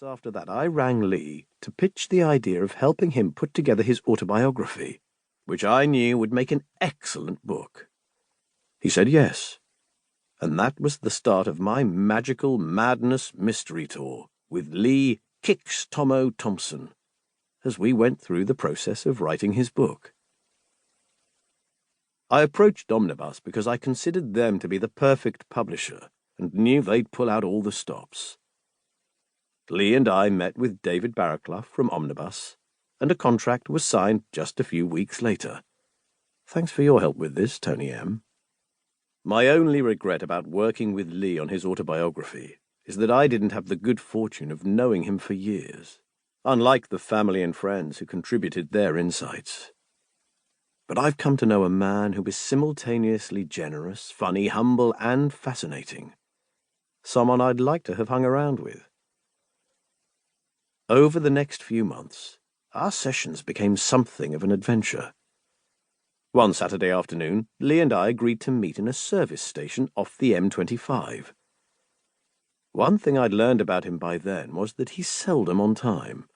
months after that, I rang Lee to pitch the idea of helping him put together his autobiography, which I knew would make an excellent book. He said yes, and that was the start of my magical madness mystery tour with Lee Kix Thompson, as we went through the process of writing his book. I approached Omnibus because I considered them to be the perfect publisher and knew they'd pull out all the stops. Lee and I met with David Barraclough from Omnibus, and a contract was signed just a few weeks later. Thanks for your help with this, Tony M. My only regret about working with Lee on his autobiography is that I didn't have the good fortune of knowing him for years, unlike the family and friends who contributed their insights. But I've come to know a man who is simultaneously generous, funny, humble, and fascinating. Someone I'd like to have hung around with. Over the next few months, our sessions became something of an adventure. One Saturday afternoon, Lee and I agreed to meet in a service station off the M25. One thing I'd learned about him by then was that he's seldom on time.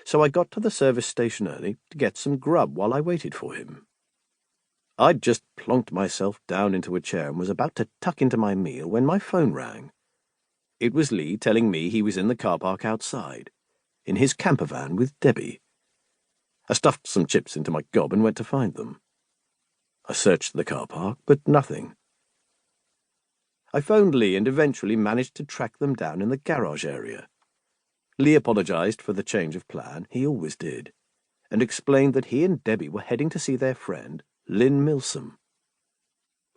So I got to the service station early to get some grub while I waited for him. I'd just plonked myself down into a chair and was about to tuck into my meal when my phone rang. It was Lee telling me he was in the car park outside, in his camper van with Debbie. I stuffed some chips into my gob and went to find them. I searched the car park, but nothing. I phoned Lee and eventually managed to track them down in the garage area. Lee apologized for the change of plan, he always did, and explained that he and Debbie were heading to see their friend, Lynn Milsom.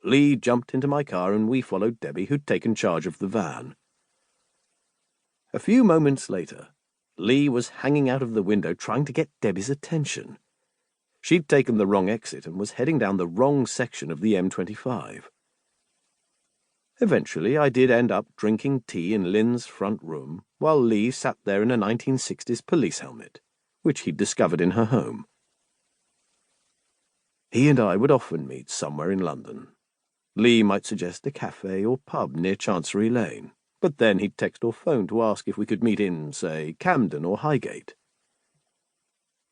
Lee jumped into my car and we followed Debbie, who'd taken charge of the van. A few moments later, Lee was hanging out of the window trying to get Debbie's attention. She'd taken the wrong exit and was heading down the wrong section of the M25. Eventually, I did end up drinking tea in Lynn's front room, while Lee sat there in a 1960s police helmet, which he'd discovered in her home. He and I would often meet somewhere in London. Lee might suggest a cafe or pub near Chancery Lane, but then he'd text or phone to ask if we could meet in, say, Camden or Highgate.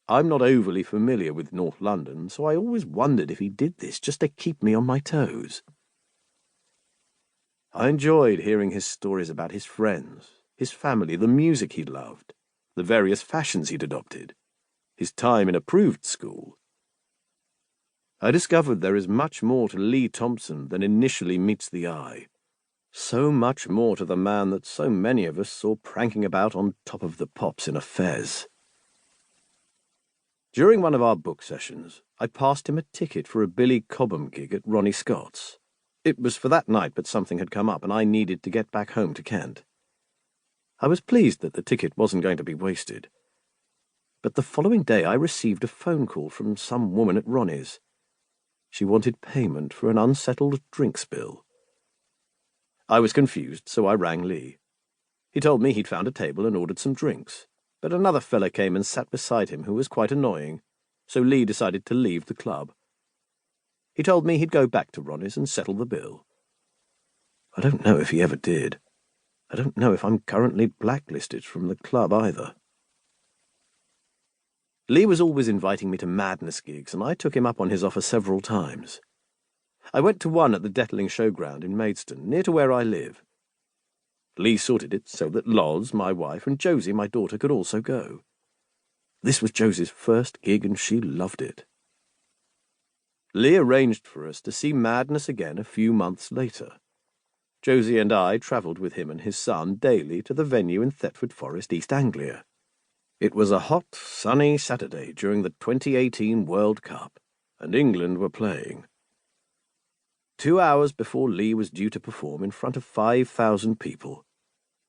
I'm not overly familiar with North London, so I always wondered if he did this just to keep me on my toes. I enjoyed hearing his stories about his friends, his family, the music he loved, the various fashions he'd adopted, his time in approved school. I discovered there is much more to Lee Thompson than initially meets the eye. So much more to the man that so many of us saw pranking about on top of the pops in a fez. During one of our book sessions, I passed him a ticket for a Billy Cobham gig at Ronnie Scott's. It was for that night, but something had come up and I needed to get back home to Kent. I was pleased that the ticket wasn't going to be wasted. But the following day I received a phone call from some woman at Ronnie's. She wanted payment for an unsettled drinks bill. I was confused, so I rang Lee. He told me he'd found a table and ordered some drinks, but another fella came and sat beside him who was quite annoying, so Lee decided to leave the club. He told me he'd go back to Ronnie's and settle the bill. I don't know if he ever did. I don't know if I'm currently blacklisted from the club either. Lee was always inviting me to madness gigs, and I took him up on his offer several times. I went to one at the Detling Showground in Maidstone, near to where I live. Lee sorted it so that Loz, my wife, and Josie, my daughter, could also go. This was Josie's first gig, and she loved it. Lee arranged for us to see Madness again a few months later. Josie and I travelled with him and his son daily to the venue in Thetford Forest, East Anglia. It was a hot, sunny Saturday during the 2018 World Cup, and England were playing. 2 hours before Lee was due to perform in front of 5,000 people,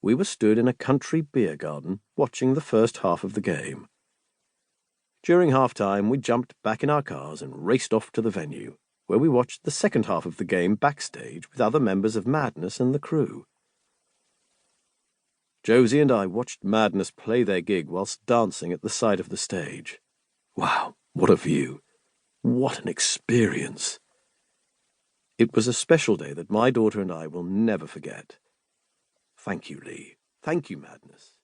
we were stood in a country beer garden watching the first half of the game. During half-time, we jumped back in our cars and raced off to the venue, where we watched the second half of the game backstage with other members of Madness and the crew. Josie and I watched Madness play their gig whilst dancing at the side of the stage. Wow, what a view! What an experience! It was a special day that my daughter and I will never forget. Thank you, Lee. Thank you, Madness.